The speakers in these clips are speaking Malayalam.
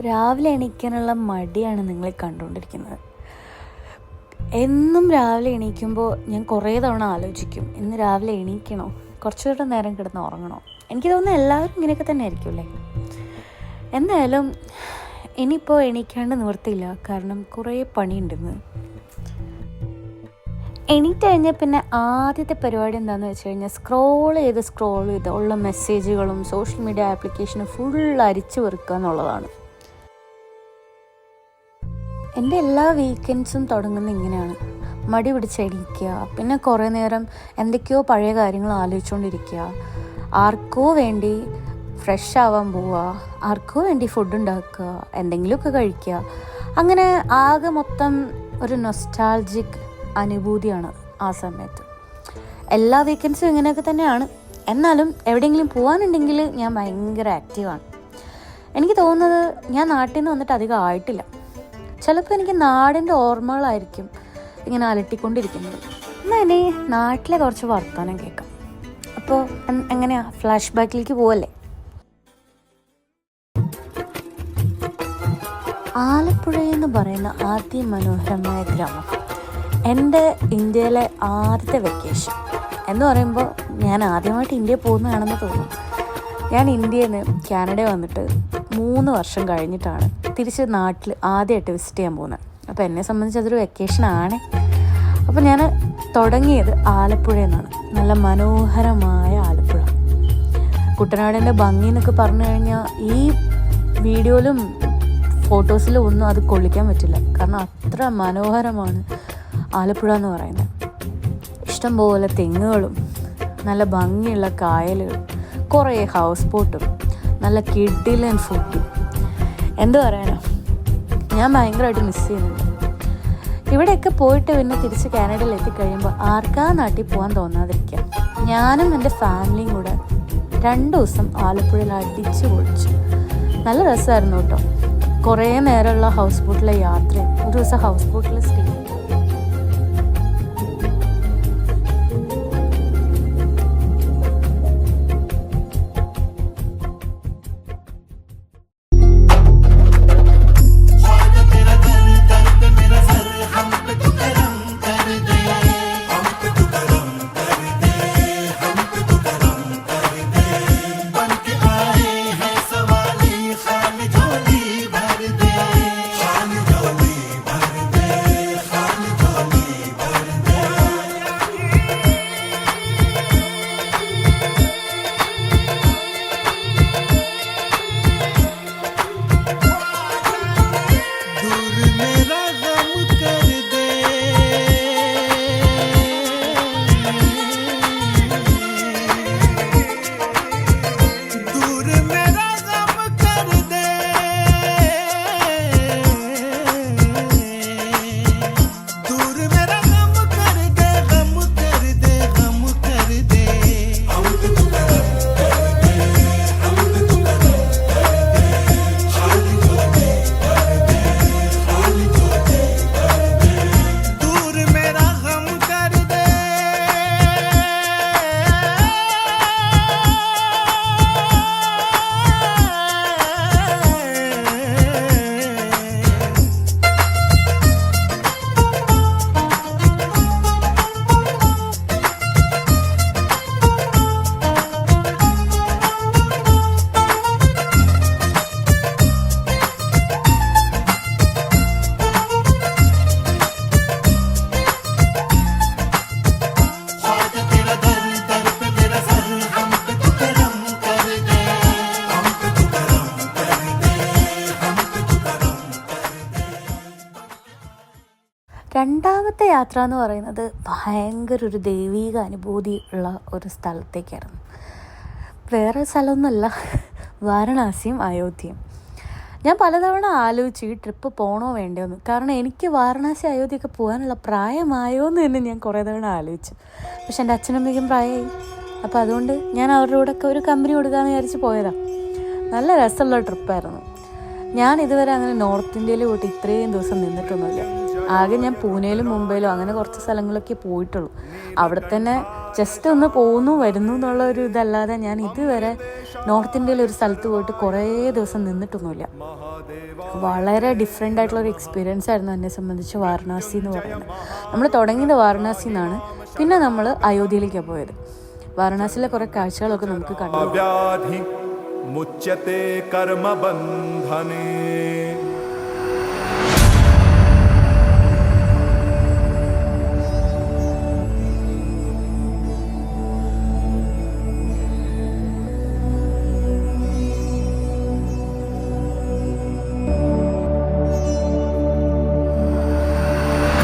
രാവിലെ എണീക്കാനുള്ള മടിയാണ് നിങ്ങളെ കണ്ടുകൊണ്ടിരിക്കുന്നത്. എന്നും രാവിലെ എണീക്കുമ്പോൾ ഞാൻ കുറേ തവണ ആലോചിക്കും, ഇന്ന് രാവിലെ എണീക്കണോ, കുറച്ചുകൂടെ നേരം കിടന്ന് ഉറങ്ങണോ. എനിക്ക് തോന്നുന്നു എല്ലാവരും ഇങ്ങനെയൊക്കെ തന്നെ ആയിരിക്കും അല്ലേ. എന്തായാലും ഇനിയിപ്പോൾ എണീക്കാണ്ട് നിവർത്തിയില്ല, കാരണം കുറേ പണിയുണ്ടെന്ന്. എണീറ്റ് കഴിഞ്ഞാൽ പിന്നെ ആദ്യത്തെ പരിപാടി എന്താണെന്ന് വെച്ച് കഴിഞ്ഞാൽ സ്ക്രോൾ ചെയ്ത് ഉള്ള മെസ്സേജുകളും സോഷ്യൽ മീഡിയ ആപ്ലിക്കേഷനും ഫുൾ അരിച്ചു വെറുക്കുക എന്നുള്ളതാണ്. എൻ്റെ എല്ലാ വീക്കെൻഡ്സും തുടങ്ങുന്നത് ഇങ്ങനെയാണ്. മടി പിടിച്ചെണീക്കുക, പിന്നെ കുറേ നേരം എന്തൊക്കെയോ പഴയ കാര്യങ്ങൾ ആലോചിച്ചുകൊണ്ടിരിക്കുക, ആർക്കോ വേണ്ടി ഫ്രഷ് ആവാൻ പോവുക, ആർക്കോ വേണ്ടി ഫുഡ് ഉണ്ടാക്കുക, എന്തെങ്കിലുമൊക്കെ കഴിക്കുക. അങ്ങനെ ആകെ മൊത്തം ഒരു നൊസ്റ്റാൾജിക് അനുഭൂതിയാണ് ആ സമയത്ത്. എല്ലാ വീക്കെൻഡ്സും ഇങ്ങനെയൊക്കെ തന്നെയാണ്. എന്നാലും എവിടെയെങ്കിലും പോകാനുണ്ടെങ്കിൽ ഞാൻ ഭയങ്കര ആക്റ്റീവാണ്. എനിക്ക് തോന്നുന്നത് ഞാൻ നാട്ടിൽ നിന്ന് വന്നിട്ട് അധികം ആയിട്ടില്ല. ചിലപ്പോൾ എനിക്ക് നാടിൻ്റെ ഓർമ്മകളായിരിക്കും ഇങ്ങനെ അലട്ടിക്കൊണ്ടിരിക്കുന്നത്. എന്നാൽ ഇനി നാട്ടിലെ കുറച്ച് വർത്തമാനം കേൾക്കാം. അപ്പോൾ എങ്ങനെയാ, ഫ്ലാഷ് ബാക്കിലേക്ക് പോവല്ലേ. ആലപ്പുഴ എന്ന് പറയുന്ന അതിമനോഹരമായ ഗ്രാമം എൻ്റെ ഇന്ത്യയിലെ ആദ്യത്തെ വെക്കേഷൻ എന്ന് പറയുമ്പോൾ ഞാൻ ആദ്യമായിട്ട് ഇന്ത്യയിൽ പോകുന്നതാണെന്ന് തോന്നും. ഞാൻ ഇന്ത്യയിൽ നിന്ന് കാനഡ വന്നിട്ട് 3 വർഷം കഴിഞ്ഞിട്ടാണ് തിരിച്ച് നാട്ടിൽ ആദ്യമായിട്ട് വിസിറ്റ് ചെയ്യാൻ പോകുന്നത്. അപ്പോൾ എന്നെ സംബന്ധിച്ച് അതൊരു വെക്കേഷനാണ്. അപ്പോൾ ഞാൻ തുടങ്ങിയത് ആലപ്പുഴയിൽ നിന്നാണ്. നല്ല മനോഹരമായ ആലപ്പുഴ. കുട്ടനാടിൻ്റെ ഭംഗി എന്നൊക്കെ പറഞ്ഞു കഴിഞ്ഞാൽ ഈ വീഡിയോയിലും ഫോട്ടോസിലും ഒന്നും അത് കൊള്ളിക്കാൻ പറ്റില്ല. കാരണം അത്ര മനോഹരമാണ് ആലപ്പുഴ എന്ന് പറയുന്നത്. ഇഷ്ടംപോലെ തെങ്ങുകളും നല്ല ഭംഗിയുള്ള കായലുകളും കുറേ ഹൗസ് ബോട്ടും നല്ല കിഡിലൻ ഫുഡും. എന്തു പറയാനോ, ഞാൻ ഭയങ്കരമായിട്ട് മിസ് ചെയ്യുന്നുണ്ട്. ഇവിടെയൊക്കെ പോയിട്ട് പിന്നെ തിരിച്ച് കാനഡയിൽ എത്തിക്കഴിയുമ്പോൾ ആർക്കാ നാട്ടിൽ പോകാൻ തോന്നാതിരിക്കുക. ഞാനും എൻ്റെ ഫാമിലിയും കൂടെ 2 ദിവസം ആലപ്പുഴയിൽ അടിച്ച് പൊളിച്ചു. നല്ല രസമായിരുന്നു കേട്ടോ. കുറേ നേരമുള്ള ഹൗസ് ബോട്ടിലെ യാത്രയും ഒരു ദിവസം ഹൗസ് ബോട്ടിൽ സ്റ്റേ. രണ്ടാമത്തെ യാത്ര എന്ന് പറയുന്നത് ഭയങ്കര ഒരു ദൈവീക അനുഭൂതി ഉള്ള ഒരു സ്ഥലത്തേക്കായിരുന്നു. വേറെ സ്ഥലമൊന്നുമല്ല, വാരണാസിയും അയോധ്യയും. ഞാൻ പലതവണ ആലോചിച്ചു ഈ ട്രിപ്പ് പോകണോ വേണ്ടോയെന്ന്. കാരണം എനിക്ക് വാരണാസി അയോധ്യയൊക്കെ പോകാനുള്ള പ്രായമായോ എന്ന് തന്നെ ഞാൻ കുറേ തവണ ആലോചിച്ചു. പക്ഷെ എൻ്റെ അച്ഛനമ്മയ്ക്കും പ്രായമായി. അപ്പോൾ അതുകൊണ്ട് ഞാൻ അവരുടെ കൂടെയൊക്കെ ഒരു കമ്പനി കൊടുക്കാമെന്ന് വിചാരിച്ച് പോയതാണ്. നല്ല രസമുള്ള ട്രിപ്പായിരുന്നു. ഞാൻ ഇതുവരെ അങ്ങനെ നോർത്ത് ഇന്ത്യയിൽ പോയിട്ട് ഇത്രയും ദിവസം നിന്നിട്ടൊന്നുമില്ല. ആകെ ഞാൻ പൂനെയിലും മുംബൈയിലും അങ്ങനെ കുറച്ച് സ്ഥലങ്ങളൊക്കെ പോയിട്ടുള്ളൂ. അവിടെ തന്നെ ജസ്റ്റ് ഒന്ന് പോകുന്നു വരുന്നു എന്നുള്ള ഒരു ഇതല്ലാതെ ഞാൻ ഇതുവരെ നോർത്ത് ഇന്ത്യയിൽ ഒരു സ്ഥലത്ത് പോയിട്ട് കുറേ ദിവസം നിന്നിട്ടൊന്നുമില്ല. വളരെ ഡിഫറെൻ്റ് ആയിട്ടുള്ളൊരു എക്സ്പീരിയൻസ് ആയിരുന്നു എന്നെ സംബന്ധിച്ച് വാരണാസി എന്ന് പറയുന്നത്. നമ്മൾ തുടങ്ങിയത് വാരണാസി എന്നാണ്, പിന്നെ നമ്മൾ അയോധ്യയിലേക്കാണ് പോയത്. വാരണാസിയിലെ കുറേ കാഴ്ചകളൊക്കെ നമുക്ക് കണ്ടു. മുച്യത്തെ കർമ്മബന്ധനേ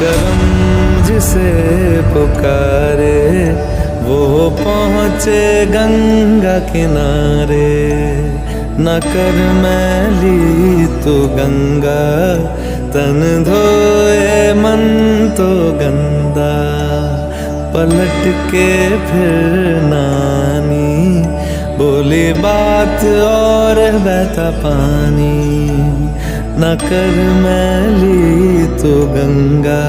करम जिसे पुकारे वो पहुँचे गंगा किनारे, न कर मैली तो गंगा तन धोए मन तो गंदा, पलट के फिर नानी बोली बात और बहता पानी, न कर मैली तो गंगा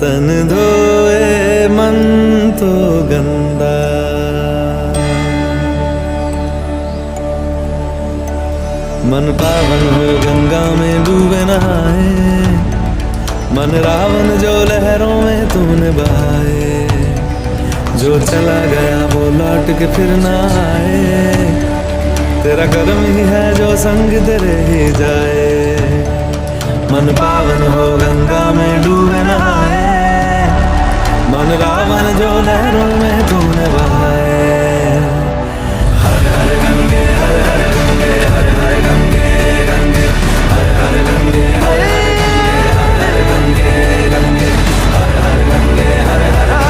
तन धोए मन तो गंदा। मन पावन हो गंगा में डूबे नहाए, मन रावण जो लहरों में तूने बहाए, जो चला गया वो लौट के फिर ना आए, तेरा कर्म ही है जो संग तेरे ही जाए। मन पावन हो गंगा में डूबे नहाए, मन रावण जो लहरों में तूने बहाए। हर हर गंगे हर हर गंगे हर हर गंगे गंगे हर हर गंगे हर हर गंगे गंगे हर हर गंगे हर हर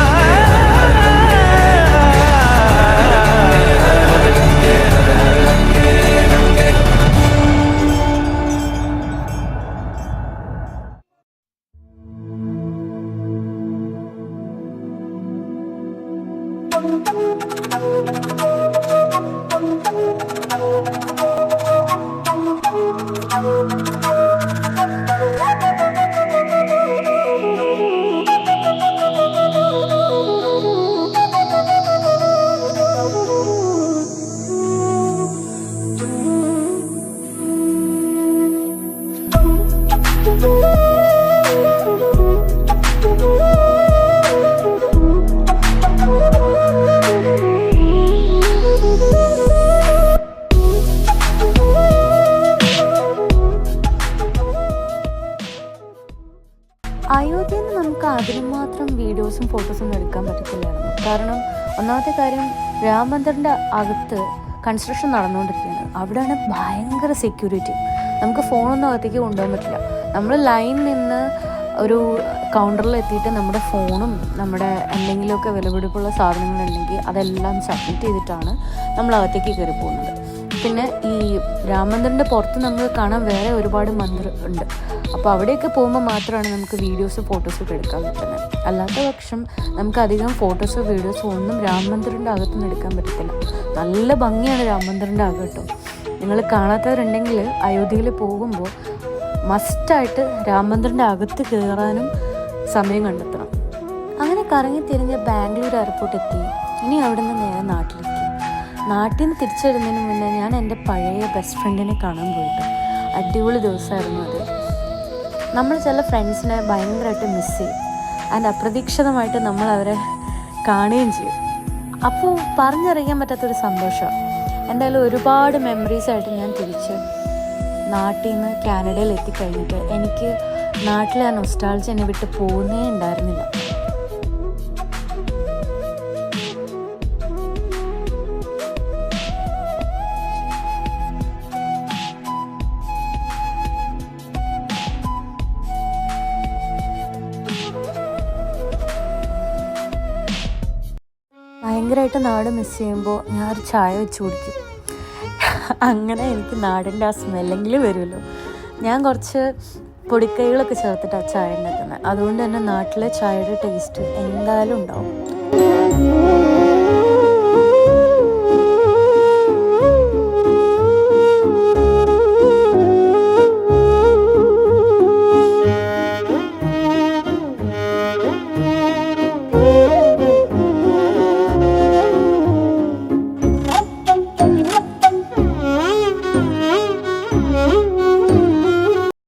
അയോധ്യയിൽ നിന്ന് നമുക്ക് അതിന് മാത്രം വീഡിയോസും ഫോട്ടോസും എടുക്കാൻ പറ്റത്തില്ലായിരുന്നു. കാരണം ഒന്നാമത്തെ കാര്യം, രാം മന്ദിറിൻ്റെ അകത്ത് കൺസ്ട്രക്ഷൻ നടന്നുകൊണ്ടിരിക്കുകയാണ്. അവിടെയാണ് ഭയങ്കര സെക്യൂരിറ്റി. നമുക്ക് ഫോണൊന്നും അകത്തേക്ക് കൊണ്ടുപോകാൻ പറ്റില്ല. നമ്മൾ ലൈൻ നിന്ന് ഒരു കൗണ്ടറിൽ എത്തിയിട്ട് നമ്മുടെ ഫോണും നമ്മുടെ എന്തെങ്കിലുമൊക്കെ വിലപിടിപ്പുള്ള സാധനങ്ങളുണ്ടെങ്കിൽ അതെല്ലാം സബ്മിറ്റ് ചെയ്തിട്ടാണ് നമ്മൾ അകത്തേക്ക് കയറി പോകുന്നത്. പിന്നെ ഈ രാം മന്ദിറിൻ്റെ പുറത്ത് നമുക്ക് കാണാൻ വേറെ ഒരുപാട് മന്ദിർ ഉണ്ട്. അപ്പോൾ അവിടെയൊക്കെ പോകുമ്പോൾ മാത്രമാണ് നമുക്ക് വീഡിയോസ് ഫോട്ടോസൊക്കെ എടുക്കാൻ പറ്റുന്നത്. അല്ലാത്ത പക്ഷം നമുക്ക് അധികം ഫോട്ടോസോ വീഡിയോസോ ഒന്നും രാം മന്ദിറിൻ്റെ അകത്തൊന്നും എടുക്കാൻ പറ്റത്തില്ല. നല്ല ഭംഗിയാണ് രാം മന്ദിറിൻ്റെ അകം കേട്ടോ. നിങ്ങൾ കാണാത്തവരുണ്ടെങ്കിൽ അയോധ്യയിൽ പോകുമ്പോൾ മസ്റ്റായിട്ട് രാം മന്ദിറിൻ്റെ അകത്ത് കയറാനും സമയം കണ്ടെത്തണം. അങ്ങനെ കറങ്ങി തിരിഞ്ഞ് ബാംഗ്ലൂർ എയർപോർട്ട് എത്തി. ഇനി അവിടെ നിന്ന് നേരെ നാട്ടിലെത്തി. നാട്ടിൽ നിന്ന് തിരിച്ചു വരുന്നതിന് മുന്നേ ഞാൻ എൻ്റെ പഴയ ബെസ്റ്റ് ഫ്രണ്ടിനെ കാണാൻ പോയിട്ട് അടിപൊളി ദിവസമായിരുന്നു അത്. നമ്മൾ ചില ഫ്രണ്ട്സിനെ ഭയങ്കരമായിട്ട് മിസ് ചെയ്യും. ആൻഡ് അപ്രതീക്ഷിതമായിട്ട് നമ്മൾ അവരെ കാണുകയും ചെയ്യും. അപ്പോൾ പറഞ്ഞറിയാൻ പറ്റാത്തൊരു സന്തോഷമാണ്. എന്തായാലും ഒരുപാട് മെമ്മറീസായിട്ട് ഞാൻ തിരിച്ച് നാട്ടിൽ നിന്ന് കാനഡയിൽ എത്തിക്കഴിഞ്ഞിട്ട് എനിക്ക് നാട്ടിലെ ആ നൊസ്റ്റാൾജി എന്നെ വിട്ട് പോകുന്നേ ഉണ്ടായിരുന്നില്ല. ഭയങ്കരമായിട്ട് നാട് മിസ് ചെയ്യുമ്പോൾ ഞാൻ ഒരു ചായ വെച്ച് കുടിക്കും. അങ്ങനെ എനിക്ക് നാടിൻ്റെ ആ സ്മെല്ലെങ്കിലും വരുമല്ലോ. ഞാൻ കുറച്ച് പൊടിക്കൈകളൊക്കെ ചേർത്തിട്ട് ആ ചായ ഉണ്ടാക്കുന്നത്. അതുകൊണ്ട് തന്നെ നാട്ടിലെ ചായയുടെ ടേസ്റ്റ് എന്തായാലും ഉണ്ടാവും.